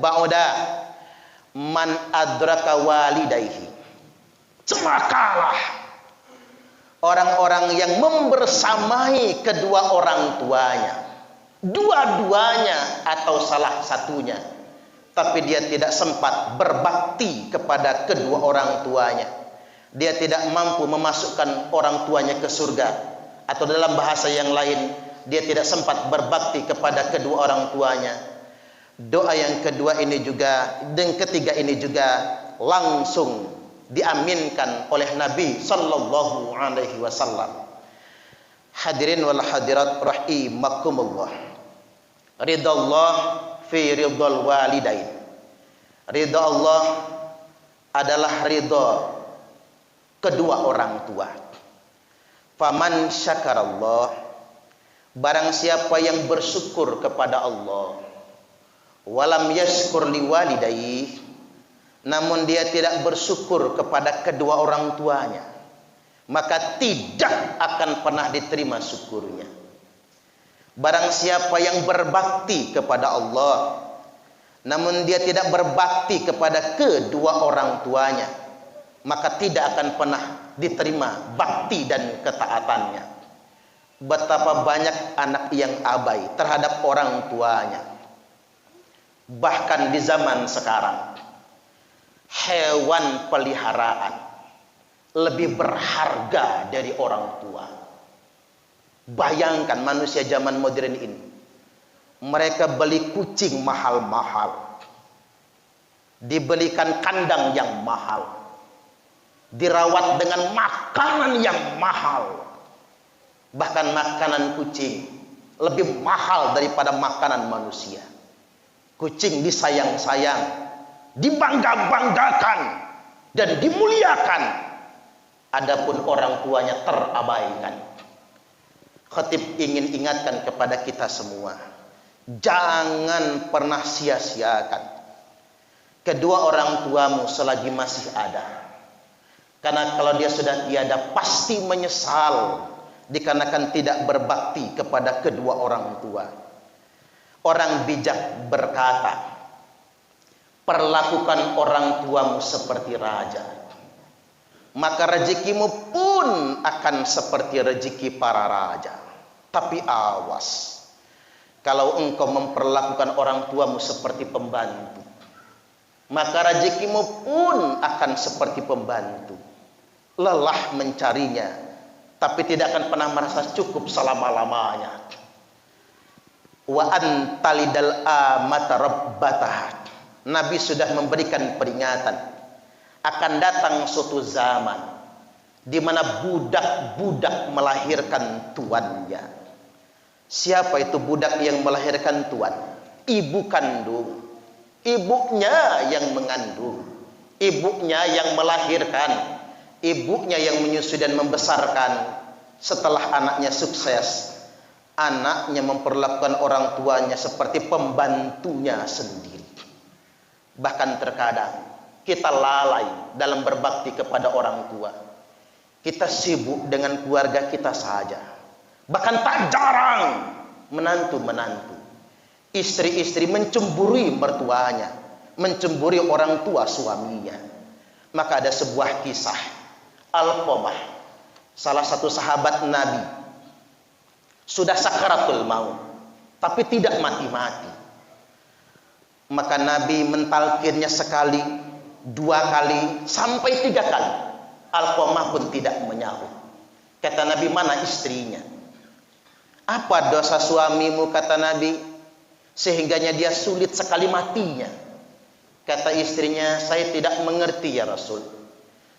ba'da man adraka walidayhi. Celakalah orang-orang yang membersamai kedua orang tuanya, dua-duanya atau salah satunya, tapi dia tidak sempat berbakti kepada kedua orang tuanya. Dia tidak mampu memasukkan orang tuanya ke surga, atau dalam bahasa yang lain, dia tidak sempat berbakti kepada kedua orang tuanya. Doa yang kedua ini juga dan ketiga ini juga langsung diaminkan oleh Nabi sallallahu alaihi wasallam. Hadirin wal hadirat rahimakumullah. Ridallah fi ridal walidain. Ridha Allah adalah ridha kedua orang tua. Faman syakarallah, barang siapa yang bersyukur kepada Allah, walam yashkur liwalidayhi, namun dia tidak bersyukur kepada kedua orang tuanya, maka tidak akan pernah diterima syukurnya. Barang siapa yang berbakti kepada Allah, namun dia tidak berbakti kepada kedua orang tuanya, maka tidak akan pernah diterima bakti dan ketaatannya. Betapa banyak anak yang abai terhadap orang tuanya. Bahkan di zaman sekarang, hewan peliharaan lebih berharga dari orang tua. Bayangkan manusia zaman modern ini, mereka beli kucing mahal-mahal, dibelikan kandang yang mahal, dirawat dengan makanan yang mahal. Bahkan makanan kucing lebih mahal daripada makanan manusia. Kucing disayang-sayang, dibangga-banggakan dan dimuliakan, adapun orang tuanya terabaikan. Khatib ingin ingatkan kepada kita semua, jangan pernah sia-siakan kedua orang tuamu selagi masih ada. Karena kalau dia sudah tiada, pasti menyesal dikarenakan tidak berbakti kepada kedua orang tua. Orang bijak berkata, perlakukan orang tuamu seperti raja, maka rezekimu pun akan seperti rezeki para raja. Tapi awas, kalau engkau memperlakukan orang tuamu seperti pembantu, maka rezekimu pun akan seperti pembantu. Lelah mencarinya, tapi tidak akan pernah merasa cukup selama-lamanya. Wa antalidal amata rabbataha. Nabi sudah memberikan peringatan, akan datang suatu zaman di mana budak-budak melahirkan tuannya. Siapa itu budak yang melahirkan tuan? Ibu kandung. Ibunya yang mengandung, ibunya yang melahirkan, ibunya yang menyusui dan membesarkan. Setelah anaknya sukses, anaknya memperlakukan orang tuanya seperti pembantunya sendiri. Bahkan terkadang kita lalai dalam berbakti kepada orang tua. Kita sibuk dengan keluarga kita saja. Bahkan tak jarang menantu-menantu, istri-istri mencemburui mertuanya, mencemburui orang tua suaminya. Maka ada sebuah kisah, Alqamah, salah satu sahabat Nabi, sudah sakaratul maut, tapi tidak mati-mati. Maka Nabi mentalkinnya sekali, dua kali, sampai tiga kali. Alqamah pun tidak menyahut. Kata Nabi, mana istrinya? Apa dosa suamimu, kata Nabi, sehingganya dia sulit sekali matinya? Kata istrinya, saya tidak mengerti ya Rasul.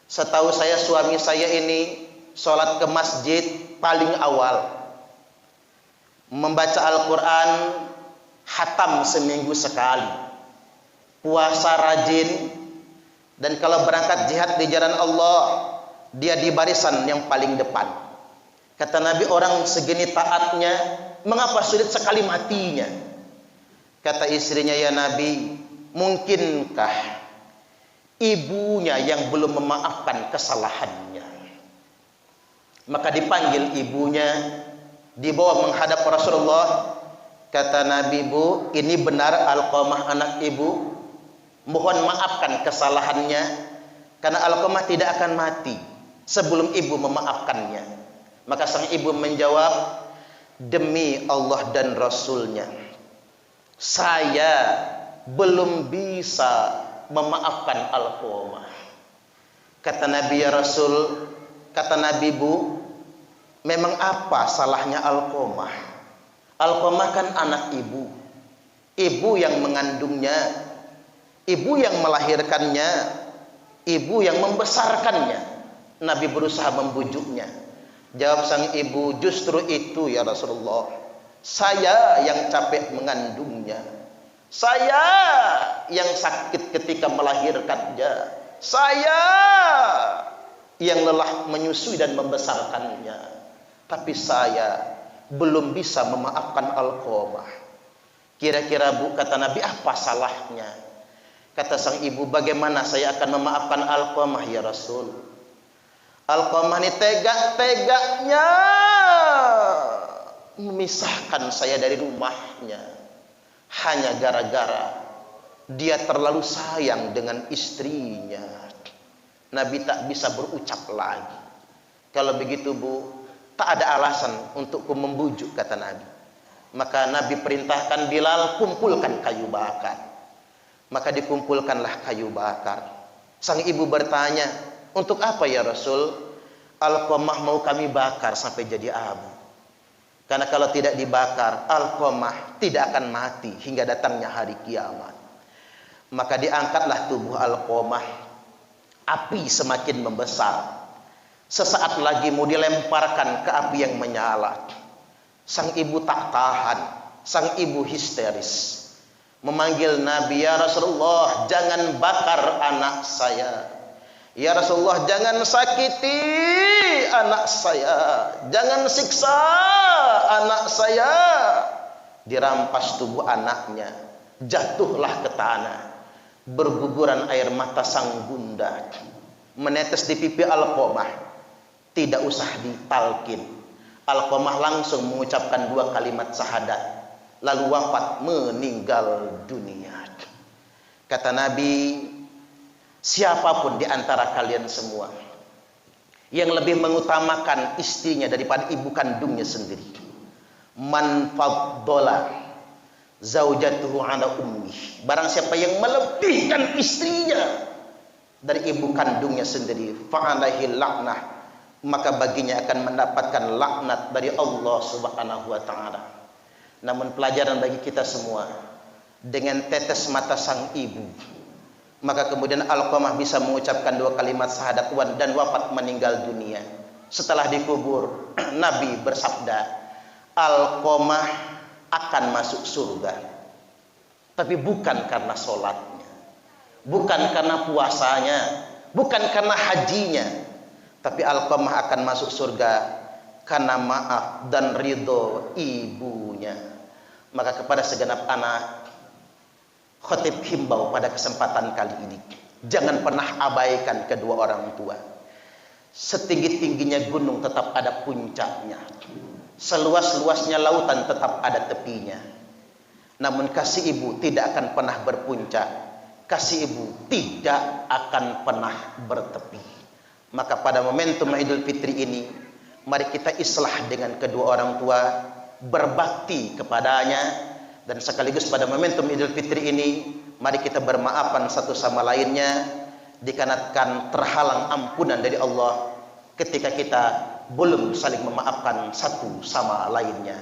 Setahu saya suami saya ini sholat ke masjid paling awal, membaca Al-Quran hatam seminggu sekali, puasa rajin, dan kalau berangkat jihad di jalan Allah, dia di barisan yang paling depan. Kata Nabi, orang segini taatnya, mengapa sulit sekali matinya? Kata istrinya, ya Nabi, mungkinkah ibunya yang belum memaafkan kesalahannya? Maka dipanggil ibunya, dibawa menghadap Rasulullah. Kata Nabi, Bu, ini benar Alqamah anak ibu, mohon maafkan kesalahannya, karena Alqamah tidak akan mati sebelum ibu memaafkannya. Maka sang ibu menjawab, demi Allah dan Rasulnya, saya belum bisa memaafkan Alqamah. Kata Nabi, ya Rasul, kata Nabi, Bu, memang apa salahnya Alqamah? Alqamah kan anak ibu, ibu yang mengandungnya, ibu yang melahirkannya, ibu yang membesarkannya. Nabi berusaha membujuknya. Jawab sang ibu, justru itu ya Rasulullah, saya yang capek mengandungnya, saya yang sakit ketika melahirkannya, saya yang lelah menyusui dan membesarkannya, tapi saya belum bisa memaafkan Alqamah. Kira-kira, Bu, kata Nabi, apa salahnya? Kata sang ibu, bagaimana saya akan memaafkan Alqamah ya Rasul? Alqamah ini tegak-tegaknya memisahkan saya dari rumahnya, hanya gara-gara dia terlalu sayang dengan istrinya. Nabi tak bisa berucap lagi. Kalau begitu, Bu, tak ada alasan untukku membujuk, kata Nabi. Maka Nabi perintahkan Bilal, kumpulkan kayu bakar. Maka dikumpulkanlah kayu bakar. Sang ibu bertanya, untuk apa ya Rasul? Alqamah mau kami bakar sampai jadi abu. Karena kalau tidak dibakar, Alqamah tidak akan mati hingga datangnya hari kiamat. Maka diangkatlah tubuh Alqamah. Api semakin membesar. Sesaat lagi mau dilemparkan ke api yang menyala. Sang ibu tak tahan, sang ibu histeris, memanggil Nabi, ya Rasulullah, jangan bakar anak saya. Ya Rasulullah, jangan sakiti anak saya, jangan siksa anak saya. Dirampas tubuh anaknya, jatuhlah ke tanah, berguguran air mata sang bunda menetes di pipi Alqamah. Tidak usah ditalkin, Alqamah langsung mengucapkan 2 kalimat syahadat, lalu wafat, meninggal dunia. Kata Nabi, siapapun di antara kalian semua yang lebih mengutamakan istrinya daripada ibu kandungnya sendiri, man faddola zaujatuhu ala ummi, barang siapa yang melebihkan istrinya dari ibu kandungnya sendiri, fa'alaihi laknah, maka baginya akan mendapatkan laknat dari Allah Subhanahu wa ta'ala. Namun pelajaran bagi kita semua, dengan tetes mata sang ibu, maka kemudian Alqamah bisa mengucapkan 2 kalimat syahadat dan wafat, meninggal dunia. Setelah dikubur, Nabi bersabda, Alqamah akan masuk surga, tapi bukan karena sholatnya, bukan karena puasanya, bukan karena hajinya, tapi Alqamah akan masuk surga karena maaf dan ridho ibunya. Maka kepada segenap anak, khotib himbau pada kesempatan kali ini, jangan pernah abaikan kedua orang tua. Setinggi-tingginya gunung tetap ada puncaknya, seluas-luasnya lautan tetap ada tepinya. Namun kasih ibu tidak akan pernah berpuncak, kasih ibu tidak akan pernah bertepi. Maka pada momentum Idul Fitri ini, mari kita islah dengan kedua orang tua, berbakti kepadanya, dan sekaligus pada momentum Idul Fitri ini, mari kita bermaafan satu sama lainnya, dikarenakan terhalang ampunan dari Allah ketika kita belum saling memaafkan satu sama lainnya.